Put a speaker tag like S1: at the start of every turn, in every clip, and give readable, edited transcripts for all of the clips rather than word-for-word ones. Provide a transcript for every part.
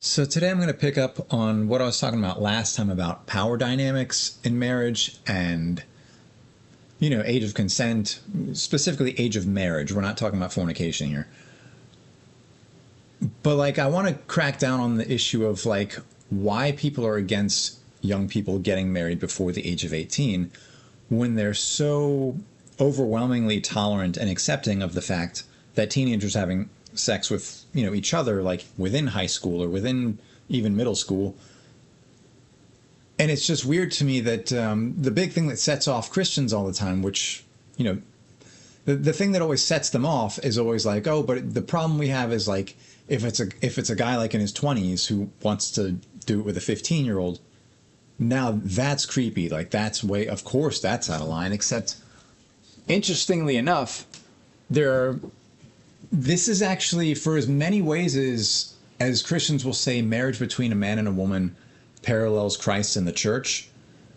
S1: So today I'm going to pick up on what I was talking about last time about power dynamics in marriage and, age of consent, specifically age of marriage. We're not talking about fornication here. But I want to crack down on the issue of why people are against young people getting married before the age of 18 when they're so overwhelmingly tolerant and accepting of the fact that teenagers having sex with, each other, within high school or within even middle school. And it's just weird to me that the big thing that sets off Christians all the time, which, the thing that always sets them off is always oh, but the problem we have is if it's a guy in his 20s who wants to do it with a 15-year-old, now that's creepy. That's of course that's out of line. Except, interestingly enough, this is actually, for as many ways as Christians will say marriage between a man and a woman parallels Christ and the church,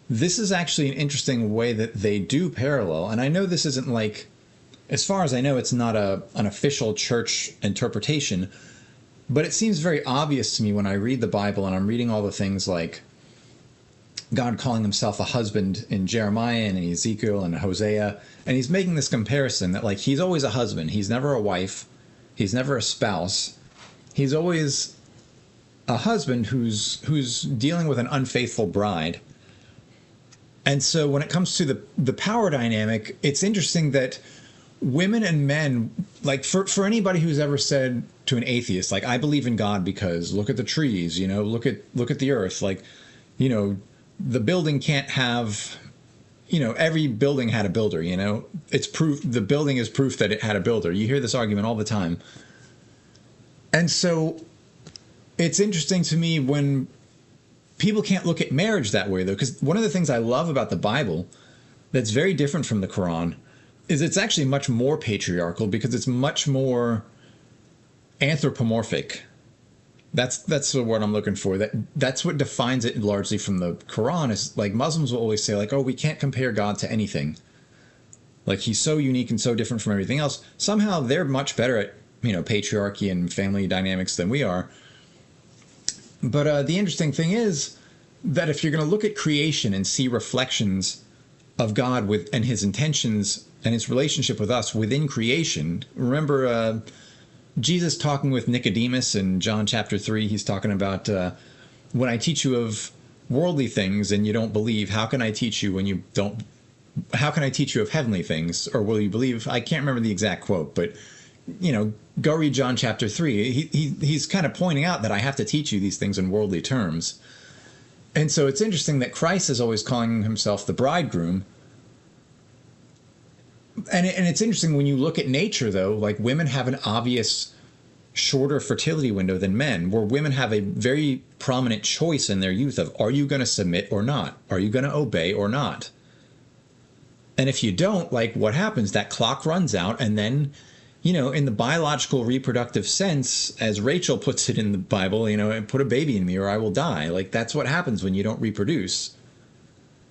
S1: this is actually an interesting way that they do parallel. And I know this isn't as far as I know, it's not an official church interpretation, but it seems very obvious to me when I read the Bible and I'm reading all the things like God calling himself a husband in Jeremiah and in Ezekiel and Hosea. And he's making this comparison that he's always a husband. He's never a wife. He's never a spouse. He's always a husband who's dealing with an unfaithful bride. And so when it comes to the power dynamic, it's interesting that women and men, for anybody who's ever said to an atheist, I believe in God because look at the trees, look at the earth, the building can't have, every building had a builder, it's proof, the building is proof that it had a builder. You hear this argument all the time. And so it's interesting to me when people can't look at marriage that way, though, because one of the things I love about the Bible that's very different from the Quran is it's actually much more patriarchal because it's much more anthropomorphic. That's the word I'm looking for. That's what defines it largely from the Quran. Is Muslims will always say oh, we can't compare God to anything. He's so unique and so different from everything else. Somehow they're much better at patriarchy and family dynamics than we are. But the interesting thing is that if you're going to look at creation and see reflections of God and his intentions and his relationship with us within creation, remember Jesus talking with Nicodemus in John chapter 3, he's talking about when I teach you of worldly things and you don't believe, how can I teach you how can I teach you of heavenly things? Or will you believe? I can't remember the exact quote, but go read John chapter 3. He's kind of pointing out that I have to teach you these things in worldly terms. And so it's interesting that Christ is always calling himself the bridegroom. And it's interesting when you look at nature, though, women have an obvious shorter fertility window than men, where women have a very prominent choice in their youth of, are you going to submit or not? Are you going to obey or not? And if you don't, what happens? That clock runs out, and then, in the biological reproductive sense, as Rachel puts it in the Bible, put a baby in me or I will die. That's what happens when you don't reproduce.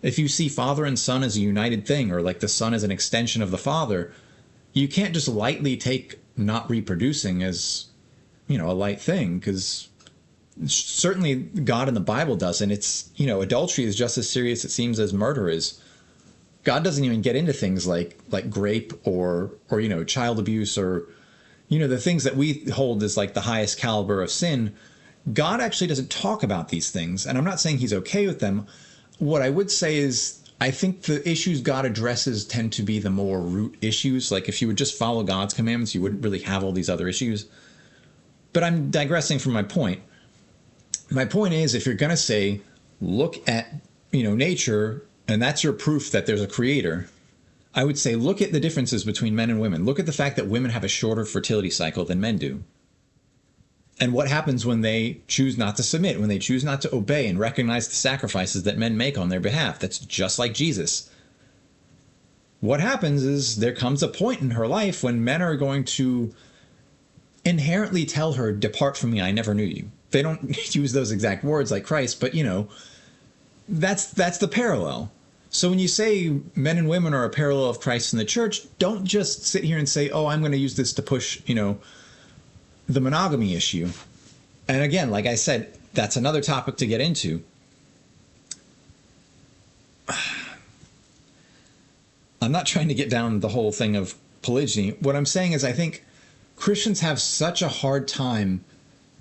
S1: If you see father and son as a united thing, or the son as an extension of the father, you can't just lightly take not reproducing as, a light thing, because certainly God in the Bible doesn't. It's, adultery is just as serious, it seems, as murder is. God doesn't even get into things like grape or child abuse or, the things that we hold as the highest caliber of sin. God actually doesn't talk about these things. And I'm not saying he's okay with them. What I would say is I think the issues God addresses tend to be the more root issues. If you would just follow God's commandments, you wouldn't really have all these other issues. But I'm digressing from my point. My point is, if you're going to say, look at, nature, and that's your proof that there's a creator, I would say, look at the differences between men and women. Look at the fact that women have a shorter fertility cycle than men do. And what happens when they choose not to submit, when they choose not to obey and recognize the sacrifices that men make on their behalf? That's just like Jesus. What happens is there comes a point in her life when men are going to inherently tell her, depart from me, I never knew you. They don't use those exact words like Christ, but that's the parallel. So when you say men and women are a parallel of Christ and the church, don't just sit here and say, oh, I'm going to use this to push, the monogamy issue. And again, like I said, that's another topic to get into. I'm not trying to get down the whole thing of polygyny. What I'm saying is I think Christians have such a hard time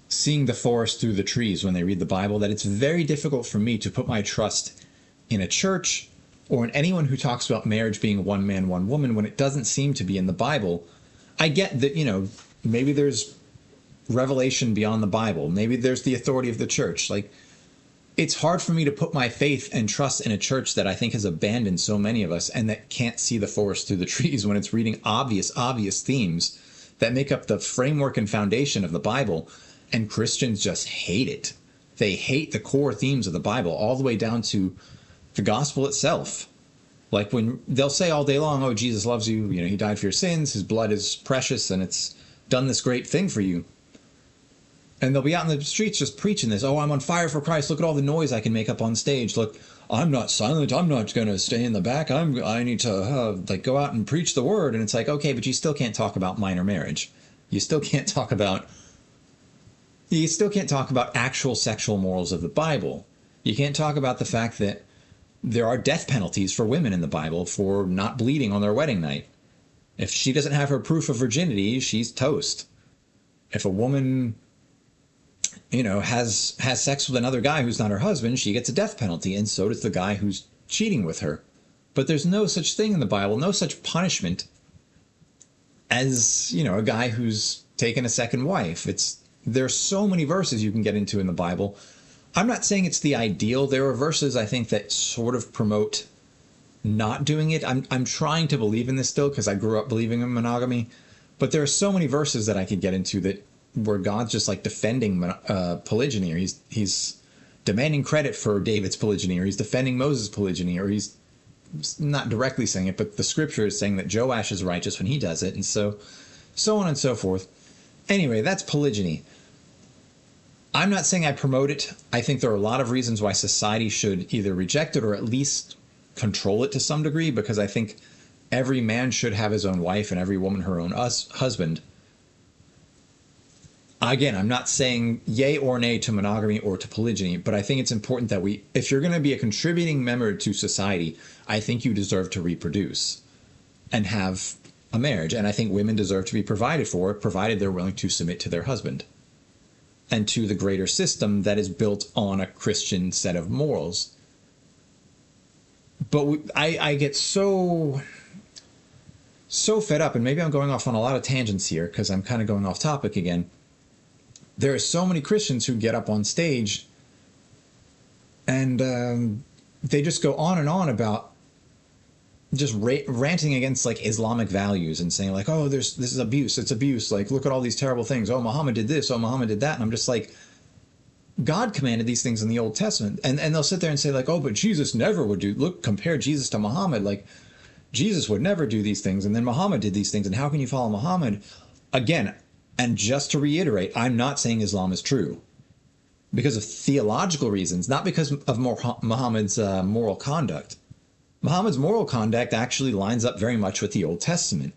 S1: seeing the forest through the trees when they read the Bible that it's very difficult for me to put my trust in a church or in anyone who talks about marriage being one man, one woman when it doesn't seem to be in the Bible. I get that, maybe there's revelation beyond the Bible. Maybe there's the authority of the church. Like, it's hard for me to put my faith and trust in a church that I think has abandoned so many of us and that can't see the forest through the trees when it's reading obvious themes that make up the framework and foundation of the Bible. And Christians just hate it. They hate the core themes of the Bible all the way down to the gospel itself. Like when they'll say all day long, oh, Jesus loves you, he died for your sins, his blood is precious, and it's done this great thing for you. And they'll be out in the streets just preaching this, oh, I'm on fire for Christ, look at all the noise I can make up on stage, look, I'm not silent, I'm not going to stay in the back, I need to go out and preach the word. And it's like, okay, but you still can't talk about minor marriage. You still can't talk about actual sexual morals of the Bible. You can't talk about the fact that there are death penalties for women in the Bible for not bleeding on their wedding night. If she doesn't have her proof of virginity, she's toast. If a woman, has sex with another guy who's not her husband, she gets a death penalty, and so does the guy who's cheating with her. But there's no such thing in the Bible, no such punishment as, a guy who's taken a second wife. There's so many verses you can get into in the Bible. I'm not saying it's the ideal. There are verses I think that sort of promote not doing it. I'm trying to believe in this still because I grew up believing in monogamy. But there are so many verses that I could get into where God's just like defending polygyny, or he's demanding credit for David's polygyny, or he's defending Moses' polygyny, or he's not directly saying it, but the scripture is saying that Joash is righteous when he does it, and so on and so forth. Anyway, that's polygyny. I'm not saying I promote it. I think there are a lot of reasons why society should either reject it or at least control it to some degree, because I think every man should have his own wife and every woman her own husband. Again, I'm not saying yay or nay to monogamy or to polygyny, but I think it's important that if you're going to be a contributing member to society, I think you deserve to reproduce and have a marriage. And I think women deserve to be provided for, provided they're willing to submit to their husband and to the greater system that is built on a Christian set of morals. But I get so fed up, and maybe I'm going off on a lot of tangents here because I'm kind of going off topic again. There are so many Christians who get up on stage and they just go on and on about just ranting against like Islamic values and saying like, oh, this is abuse, it's abuse, like look at all these terrible things, oh, Muhammad did this, oh, Muhammad did that. And I'm just like, God commanded these things in the Old Testament, and they'll sit there and say like, oh, but Jesus never would compare Jesus to Muhammad, like Jesus would never do these things, and then Muhammad did these things, and how can you follow Muhammad? Again, and just to reiterate, I'm not saying Islam is true because of theological reasons, not because of Muhammad's moral conduct. Muhammad's moral conduct actually lines up very much with the Old Testament.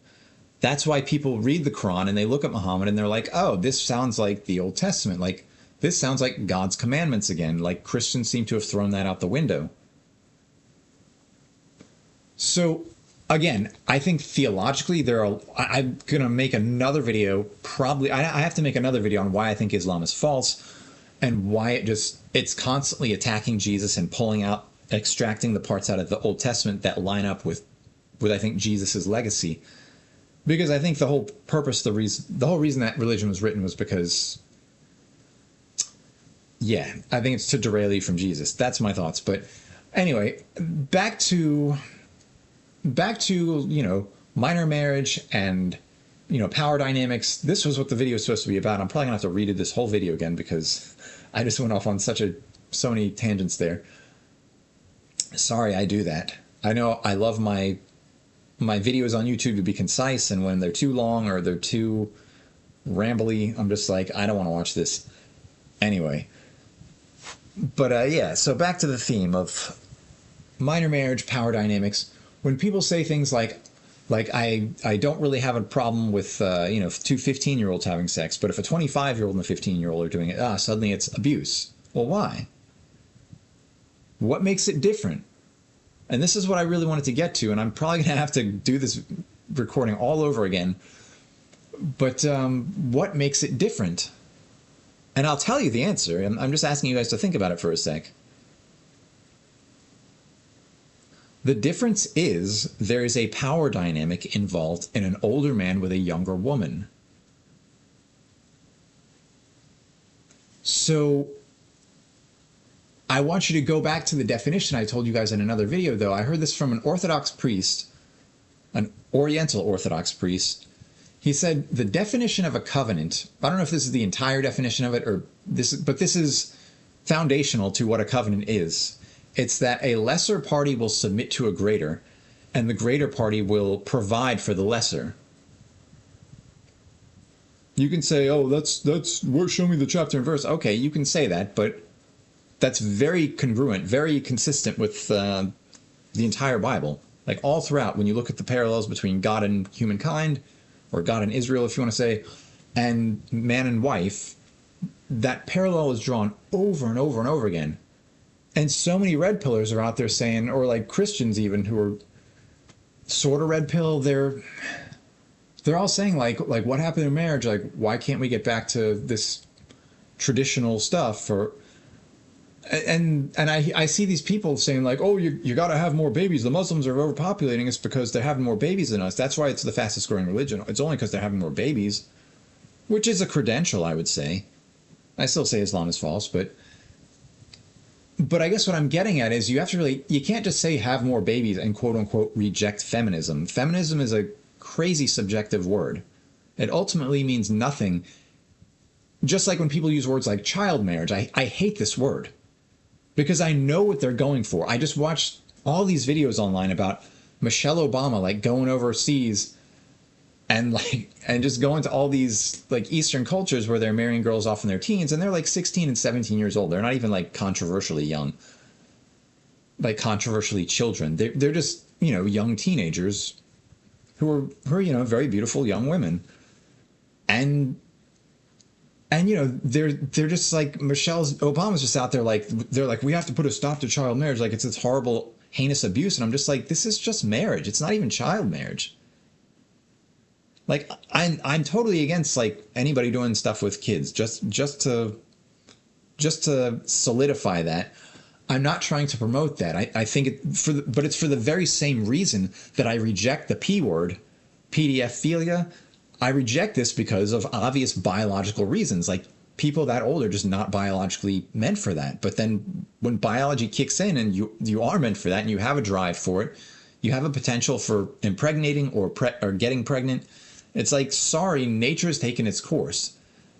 S1: That's why people read the Quran and they look at Muhammad and they're like, oh, this sounds like the Old Testament. Like, this sounds like God's commandments again. Like, Christians seem to have thrown that out the window. So, again, I think theologically I'm going to make another video, probably, I have to make another video on why I think Islam is false and why it's constantly attacking Jesus and extracting the parts out of the Old Testament that line up with I think Jesus's legacy. Because I think the whole reason that religion was written was because, yeah, I think it's to derail you from Jesus. That's my thoughts. But anyway, back to minor marriage and power dynamics. This was what the video is supposed to be about. I'm probably gonna have to redo this whole video again because I just went off on so many tangents there. Sorry, I do that. I know I love my videos on YouTube to be concise, and when they're too long or they're too rambly, I'm just like, I don't want to watch this anyway. But yeah, so back to the theme of minor marriage, power dynamics. When people say things like, Like I don't really have a problem with you know, two 15-year-olds having sex, but if a 25-year-old and a 15-year-old are doing it, suddenly it's abuse. Well, why? What makes it different? And this is what I really wanted to get to, and I'm probably gonna have to do this recording all over again. But what makes it different? And I'll tell you the answer. I'm just asking you guys to think about it for a sec. The difference is there is a power dynamic involved in an older man with a younger woman. So I want you to go back to the definition I told you guys in another video, though. I heard this from an Orthodox priest, an Oriental Orthodox priest. He said the definition of a covenant, I don't know if this is the entire definition of it or this, but this is foundational to what a covenant is. It's that a lesser party will submit to a greater, and the greater party will provide for the lesser. You can say, oh, that's show me the chapter and verse. Okay, you can say that, but that's very congruent, very consistent with the entire Bible. Like all throughout, when you look at the parallels between God and humankind, or God and Israel, if you want to say, and man and wife, that parallel is drawn over and over and over again. And so many red pillars are out there saying, or like Christians even who are sort of red pill, they're all saying like what happened in marriage? Like, why can't we get back to this traditional stuff? Or and I see these people saying like, oh, you got to have more babies. The Muslims are overpopulating us because they're having more babies than us. That's why it's the fastest growing religion. It's only because they're having more babies, which is a credential, I would say. I still say Islam is false, but I guess what I'm getting at is you can't just say have more babies and quote unquote reject feminism. Feminism is a crazy subjective word. It ultimately means nothing. Just like when people use words like child marriage, I hate this word because I know what they're going for. I just watched all these videos online about Michelle Obama like going overseas and just going to all these like Eastern cultures where they're marrying girls off in their teens, and they're like 16 and 17 years old. They're not even like controversially young, like controversially children. They're just, you know, young teenagers who are, you know, very beautiful young women. And you know, they're just like Obama's just out there like, they're like, we have to put a stop to child marriage. Like it's this horrible, heinous abuse. And I'm just like, this is just marriage. It's not even child marriage. Like I'm totally against like anybody doing stuff with kids just to solidify that. I'm not trying to promote that. I think but it's for the very same reason that I reject the P word, pedophilia. I reject this because of obvious biological reasons. Like people that old are just not biologically meant for that. But then when biology kicks in and you are meant for that and you have a drive for it, you have a potential for impregnating or getting pregnant. It's like, sorry, nature has taken its course.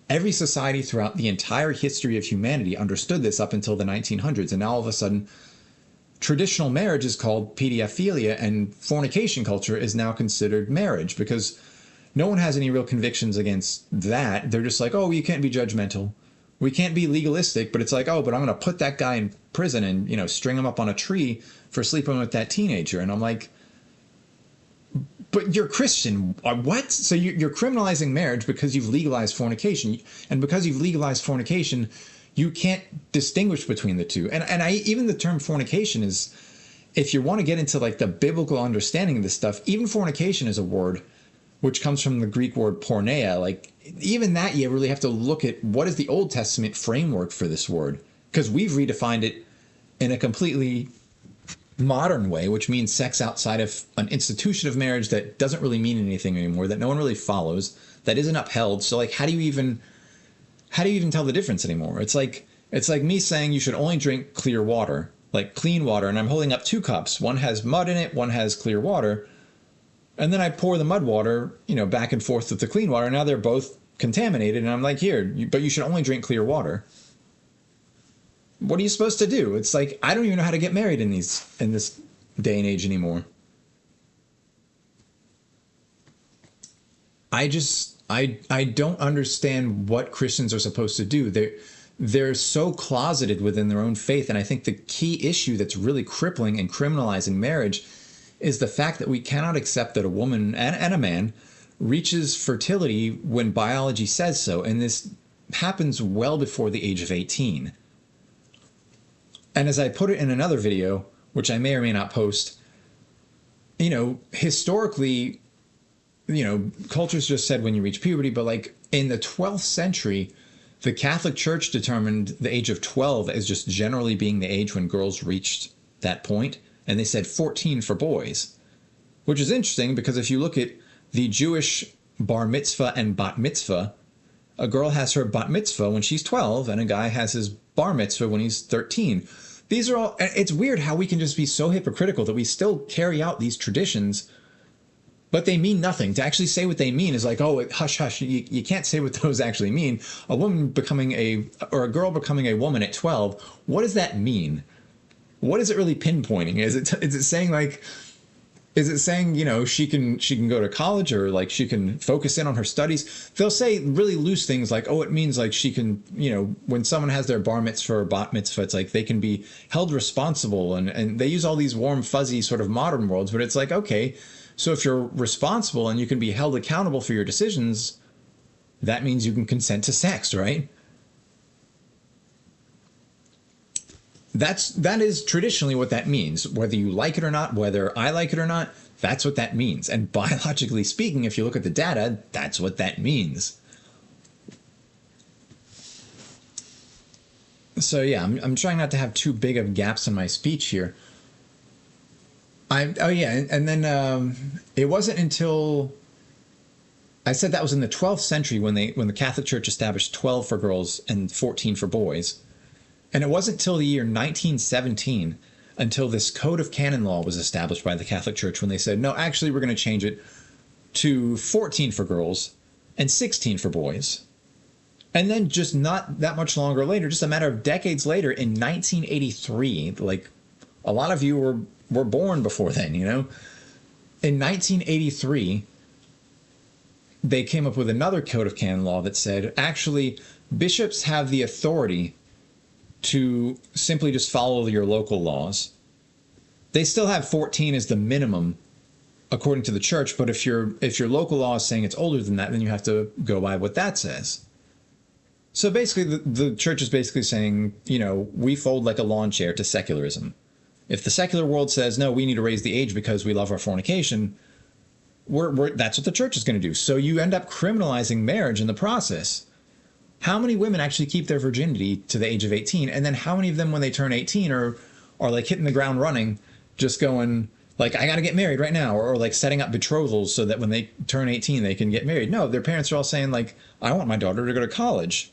S1: Every society throughout the entire history of humanity understood this up until the 1900s. And now all of a sudden, traditional marriage is called pedophilia, and fornication culture is now considered marriage because no one has any real convictions against that. They're just like, oh, you can't be judgmental. We can't be legalistic, but it's like, oh, but I'm going to put that guy in prison and, you know, string him up on a tree for sleeping with that teenager. And I'm like, but you're Christian. What? So you're criminalizing marriage because you've legalized fornication. And because you've legalized fornication, you can't distinguish between the two. And even the term fornication is, if you want to get into like the biblical understanding of this stuff, even fornication is a word which comes from the Greek word porneia. Like even that, you really have to look at what is the Old Testament framework for this word, because we've redefined it in a completely modern way, which means sex outside of an institution of marriage that doesn't really mean anything anymore, that no one really follows, that isn't upheld. So like, how do you even tell the difference anymore? It's like me saying you should only drink clear water, like clean water, and I'm holding up two cups. One has mud in it, one has clear water. And then I pour the mud water, you know, back and forth with the clean water. Now they're both contaminated, and I'm like, here, but you should only drink clear water. What are you supposed to do? It's like, I don't even know how to get married in this day and age anymore. I don't understand what Christians are supposed to do. They're so closeted within their own faith. And I think the key issue that's really crippling and criminalizing marriage is the fact that we cannot accept that a woman and a man reaches fertility when biology says so. And this happens well before the age of 18. And as I put it in another video, which I may or may not post, historically, cultures just said when you reach puberty, but like in the 12th century, the Catholic Church determined the age of 12 as just generally being the age when girls reached that point. And they said 14 for boys, which is interesting because if you look at the Jewish bar mitzvah and bat mitzvah, a girl has her bat mitzvah when she's 12 and a guy has his bar mitzvah when he's 13. These are all, it's weird how we can just be so hypocritical that we still carry out these traditions, but they mean nothing. To actually say what they mean is like, oh, hush, hush. You can't say what those actually mean. A woman becoming or a girl becoming a woman at 12, what does that mean? What is it really pinpointing? Is it saying like, she can go to college or like she can focus in on her studies? They'll say really loose things like, oh, it means like she can, when someone has their bar mitzvah or bat mitzvah, it's like they can be held responsible. And they use all these warm, fuzzy sort of modern words, but it's like, okay, so if you're responsible and you can be held accountable for your decisions, that means you can consent to sex, right? That is traditionally what that means. Whether you like it or not, whether I like it or not, that's what that means. And biologically speaking, if you look at the data, that's what that means. So yeah, I'm trying not to have too big of gaps in my speech here. And then it wasn't until I said that was in the 12th century when the Catholic Church established 12 for girls and 14 for boys. And it wasn't till the year 1917 until this code of canon law was established by the Catholic Church when they said, no, actually, we're going to change it to 14 for girls and 16 for boys. And then just not that much longer later, just a matter of decades later, in 1983, like a lot of you were born before then, In 1983, they came up with another code of canon law that said, actually, bishops have the authority to simply just follow your local laws. They still have 14 as the minimum according to the church, but if your local law is saying it's older than that, then you have to go by what that says. So basically the church is basically saying, we fold like a lawn chair to secularism. If the secular world says, no, we need to raise the age because we love our fornication, that's what the church is going to do. So you end up criminalizing marriage in the process. How many women actually keep their virginity to the age of 18? And then how many of them, when they turn 18, are like hitting the ground running, just going like, I got to get married right now, or like setting up betrothals so that when they turn 18, they can get married? No, their parents are all saying like, I want my daughter to go to college.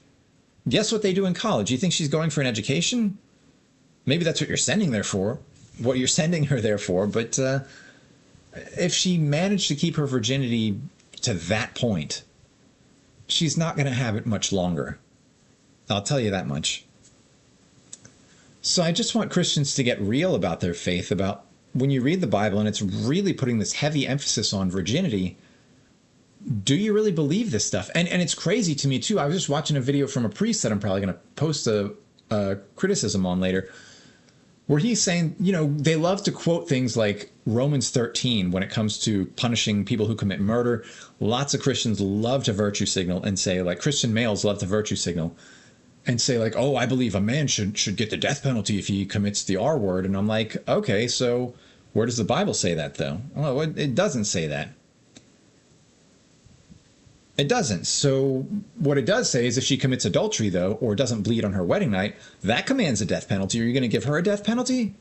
S1: Guess what they do in college? You think she's going for an education? Maybe that's what you're sending her there for. But if she managed to keep her virginity to that point, she's not going to have it much longer. I'll tell you that much. So I just want Christians to get real about their faith, about when you read the Bible and it's really putting this heavy emphasis on virginity, do you really believe this stuff? And it's crazy to me too. I was just watching a video from a priest that I'm probably going to post a criticism on later, where he's saying, they love to quote things like Romans 13 when it comes to punishing people who commit murder. Lots of Christians love to virtue signal and say, like, Christian males love to virtue signal and say, like, oh, I believe a man should get the death penalty if he commits the R word. And I'm like, okay, so where does the Bible say that, though? Well, it doesn't say that. It doesn't. So what it does say is if she commits adultery, though, or doesn't bleed on her wedding night, that commands a death penalty. Are you going to give her a death penalty?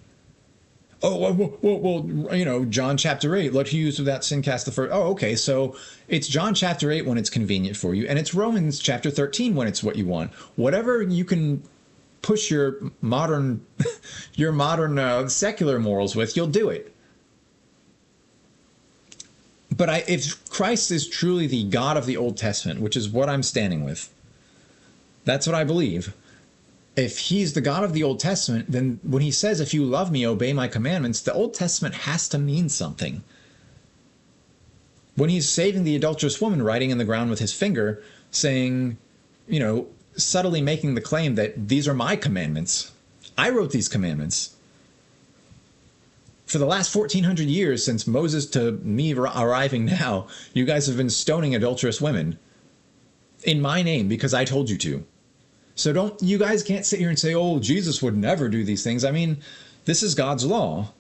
S1: Oh, well, John chapter 8, let who use without sin cast the first. Oh, okay. So it's John chapter 8 when it's convenient for you, and it's Romans chapter 13 when it's what you want. Whatever you can push your modern secular morals with, you'll do it. But if Christ is truly the God of the Old Testament, which is what I'm standing with, that's what I believe. If he's the God of the Old Testament, then when he says, if you love me, obey my commandments, the Old Testament has to mean something. When he's saving the adulterous woman, writing in the ground with his finger, saying, subtly making the claim that these are my commandments. I wrote these commandments. For the last 1400 years, since Moses to me arriving now, you guys have been stoning adulterous women in my name because I told you to. So you guys can't sit here and say, oh, Jesus would never do these things. I mean, this is God's law.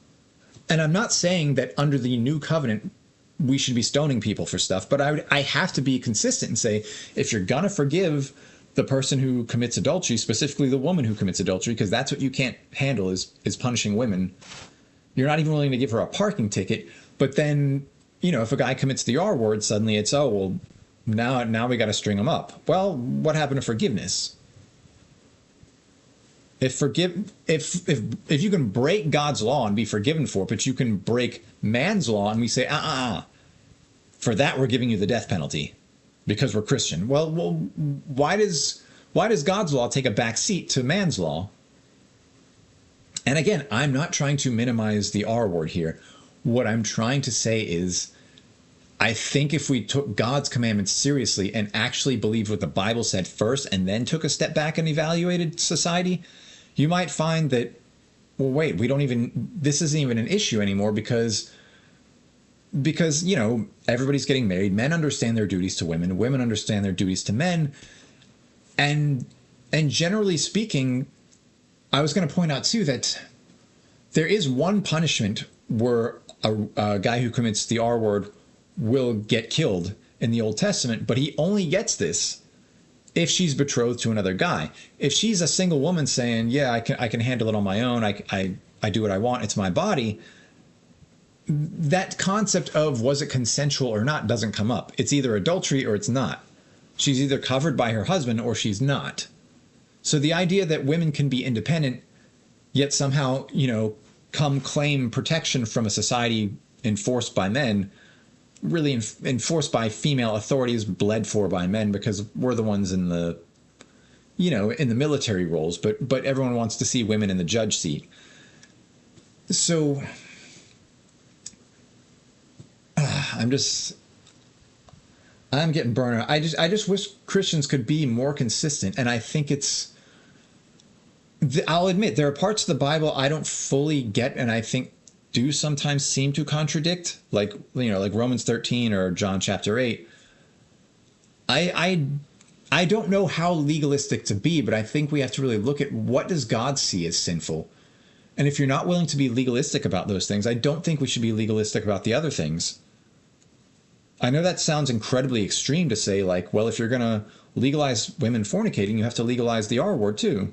S1: And I'm not saying that under the new covenant, we should be stoning people for stuff, but I have to be consistent and say, if you're going to forgive the person who commits adultery, specifically the woman who commits adultery, because that's what you can't handle is punishing women. You're not even willing to give her a parking ticket. But then, if a guy commits the R word, suddenly it's, oh, well, now we got to string him up. Well, what happened to forgiveness? If you can break God's law and be forgiven for it, but you can break man's law and we say, for that we're giving you the death penalty because we're Christian. Well, why does God's law take a back seat to man's law? And again, I'm not trying to minimize the R word here. What I'm trying to say is, I think if we took God's commandments seriously and actually believed what the Bible said first and then took a step back and evaluated society, you might find that, well, wait, this isn't even an issue anymore because everybody's getting married. Men understand their duties to women. Women understand their duties to men. And generally speaking, I was going to point out too that there is one punishment where a guy who commits the R word will get killed in the Old Testament, but he only gets this if she's betrothed to another guy. If she's a single woman saying, yeah, I can handle it on my own, I do what I want, it's my body, that concept of was it consensual or not doesn't come up. It's either adultery or it's not. She's either covered by her husband or she's not. So the idea that women can be independent, yet somehow, come claim protection from a society enforced by men, really enforced by female authorities, bled for by men, because we're the ones in the, in the military roles, but everyone wants to see women in the judge seat. So I'm getting burned out. I just wish Christians could be more consistent. And I think I'll admit there are parts of the Bible I don't fully get, and I think do sometimes seem to contradict, like Romans 13 or John chapter 8. I don't know how legalistic to be, but I think we have to really look at what does God see as sinful. And if you're not willing to be legalistic about those things, I don't think we should be legalistic about the other things. I know that sounds incredibly extreme to say, like, well, if you're going to legalize women fornicating, you have to legalize the R word too.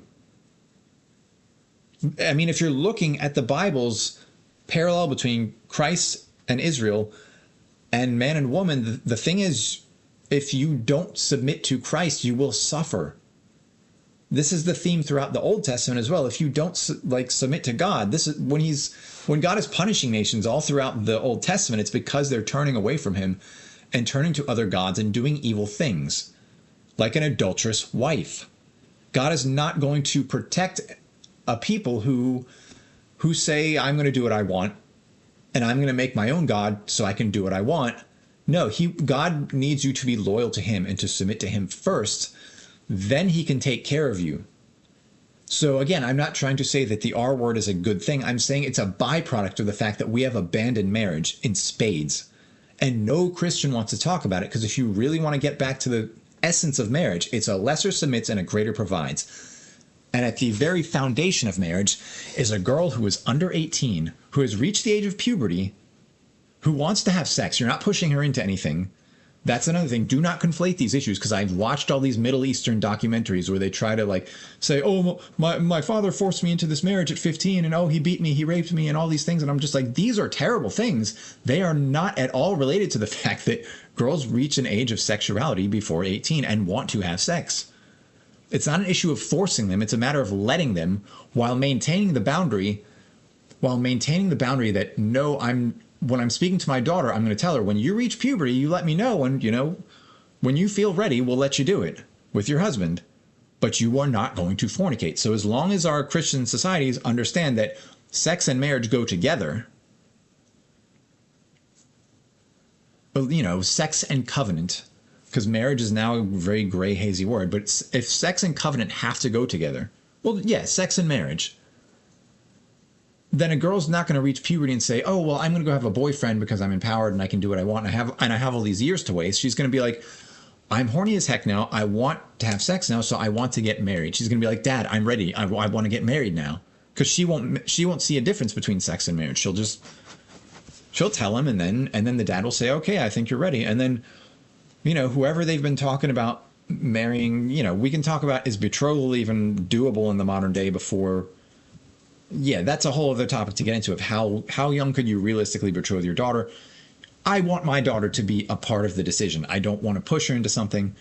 S1: I mean, if you're looking at the Bible's parallel between Christ and Israel and man and woman, the thing is, if you don't submit to Christ, you will suffer. This is the theme throughout the Old Testament as well. If you don't submit to God, this is when God is punishing nations all throughout the Old Testament, it's because they're turning away from him and turning to other gods and doing evil things, like an adulterous wife. God is not going to protect a people who say, I'm going to do what I want, and I'm going to make my own God so I can do what I want. No, God needs you to be loyal to him and to submit to him first. Then he can take care of you. So again, I'm not trying to say that the R word is a good thing. I'm saying it's a byproduct of the fact that we have abandoned marriage in spades. And no Christian wants to talk about it, because if you really want to get back to the essence of marriage, it's a lesser submits and a greater provides. And at the very foundation of marriage is a girl who is under 18, who has reached the age of puberty, who wants to have sex. You're not pushing her into anything. That's another thing. Do not conflate these issues, because I've watched all these Middle Eastern documentaries where they try to say, oh, my father forced me into this marriage at 15, and oh, he beat me, he raped me, and all these things. And I'm just like, these are terrible things. They are not at all related to the fact that girls reach an age of sexuality before 18 and want to have sex. It's not an issue of forcing them. It's a matter of letting them, while maintaining the boundary that, no, when I'm speaking to my daughter, I'm going to tell her, when you reach puberty, you let me know, and when you feel ready, we'll let you do it with your husband, but you are not going to fornicate. So as long as our Christian societies understand that sex and marriage go together, sex and covenant, because marriage is now a very gray, hazy word, but if sex and covenant have to go together, well, yeah, sex and marriage, then a girl's not going to reach puberty and say, oh, well, I'm going to go have a boyfriend because I'm empowered and I can do what I want. And I have all these years to waste. She's going to be like, I'm horny as heck now. I want to have sex now. So I want to get married. She's going to be like, Dad, I'm ready. I want to get married now. Because she won't see a difference between sex and marriage. She'll tell him, and then the dad will say, okay, I think you're ready. And then, whoever they've been talking about marrying, we can talk about, is betrothal even doable in the modern day before? Yeah, that's a whole other topic to get into, of how young could you realistically betroth your daughter. I want my daughter to be a part of the decision. I don't want to push her into something.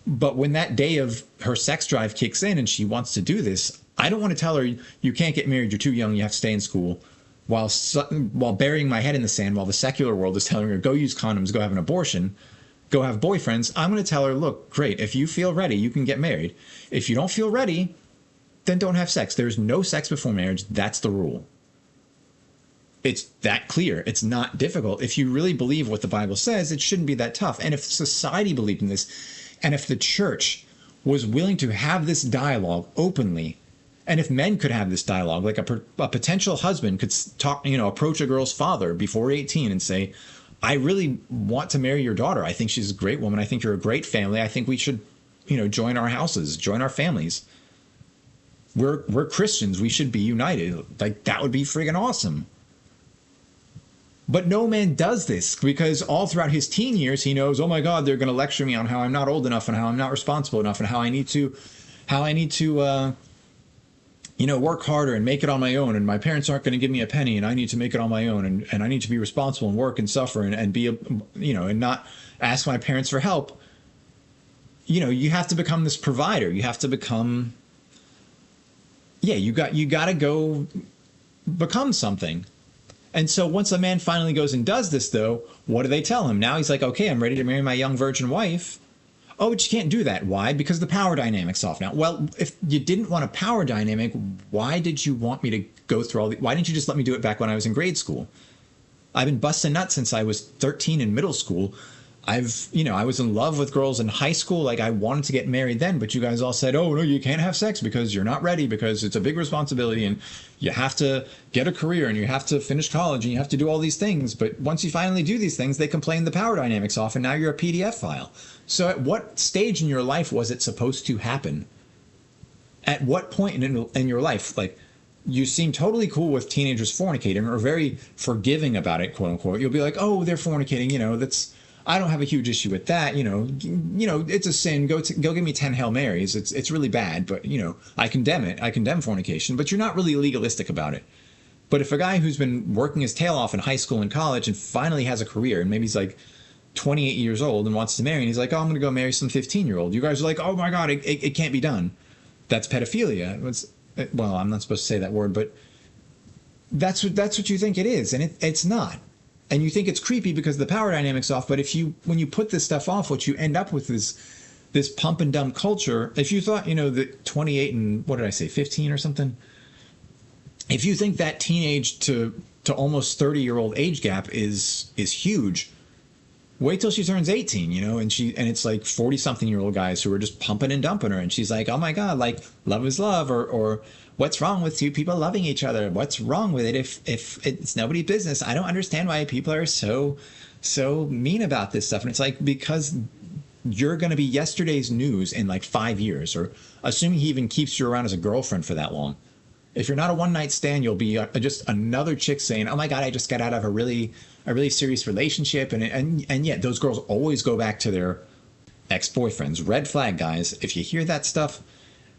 S1: But when that day of her sex drive kicks in and she wants to do this, I don't want to tell her, you can't get married, you're too young, you have to stay in school, while burying my head in the sand while the secular world is telling her, go use condoms, go have an abortion, go have boyfriends. I'm going to tell her, look, great, if you feel ready, you can get married. If you don't feel ready, then don't have sex. There's no sex before marriage. That's the rule. It's that clear. It's not difficult. If you really believe what the Bible says, it shouldn't be that tough. And if society believed in this, and if the church was willing to have this dialogue openly, and if men could have this dialogue, like a potential husband could approach a girl's father before 18 and say, I really want to marry your daughter. I think she's a great woman. I think you're a great family. I think we should, join our houses, join our families. We're Christians. We should be united. Like, that would be friggin' awesome. But no man does this, because all throughout his teen years, he knows, oh my God, they're going to lecture me on how I'm not old enough and how I'm not responsible enough and how I need to work harder and make it on my own. And my parents aren't going to give me a penny and I need to make it on my own. And I need to be responsible and work and suffer and be, and not ask my parents for help. You have to become this provider. You have to become, you got to go become something. And so once a man finally goes and does this, though, what do they tell him? Now he's like, okay, I'm ready to marry my young virgin wife. Oh, but you can't do that. Why? Because the power dynamic's off now. Well, if you didn't want a power dynamic, why did you want me to go through all the... Why didn't you just let me do it back when I was in grade school? I've been busting nuts since I was 13 in middle school. I was in love with girls in high school. Like, I wanted to get married then, but you guys all said, oh, no, you can't have sex because you're not ready, because it's a big responsibility and you have to get a career and you have to finish college and you have to do all these things. But once you finally do these things, they complain the power dynamics off and now you're a PDF file. So at what stage in your life was it supposed to happen? At what point in your life? Like, you seem totally cool with teenagers fornicating, or very forgiving about it, quote unquote. You'll be like, oh, they're fornicating, that's... I don't have a huge issue with that. It's a sin. Go give me 10 Hail Marys. It's really bad, but I condemn it. I condemn fornication, but you're not really legalistic about it. But if a guy who's been working his tail off in high school and college and finally has a career, and maybe he's like 28 years old and wants to marry, and he's like, oh, I'm going to go marry some 15-year-old. You guys are like, oh my God, it can't be done. That's pedophilia. Well, I'm not supposed to say that word, but that's what you think it is, and it's not. And you think it's creepy because the power dynamic's off. But when you put this stuff off, what you end up with is this pump and dump culture. If you thought, that 28 and, what did I say, 15 or something? If you think that teenage to almost 30-year-old age gap is huge, wait till she turns 18, and it's like 40-something-year-old guys who are just pumping and dumping her. And she's like, oh my God, like, love is love, or what's wrong with two people loving each other? What's wrong with it if it's nobody's business? I don't understand why people are so mean about this stuff. And it's like, because you're going to be yesterday's news in like 5 years, or assuming he even keeps you around as a girlfriend for that long. If you're not a one-night stand, you'll be just another chick saying, oh my God, I just got out of a really serious relationship. And yet those girls always go back to their ex-boyfriends. Red flag, guys. If you hear that stuff,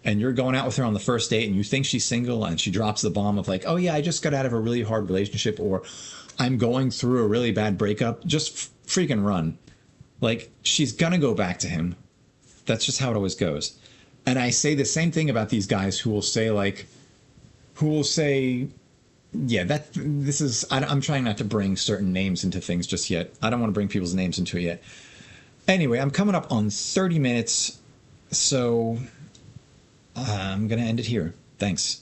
S1: and you're going out with her on the first date and you think she's single and she drops the bomb of like, oh yeah, I just got out of a really hard relationship, or I'm going through a really bad breakup, just freaking run. Like, she's gonna go back to him. That's just how it always goes. And I say the same thing about these guys who will say, yeah, I'm trying not to bring certain names into things just yet. I don't want to bring people's names into it yet. Anyway, I'm coming up on 30 minutes, so... I'm going to end it here. Thanks.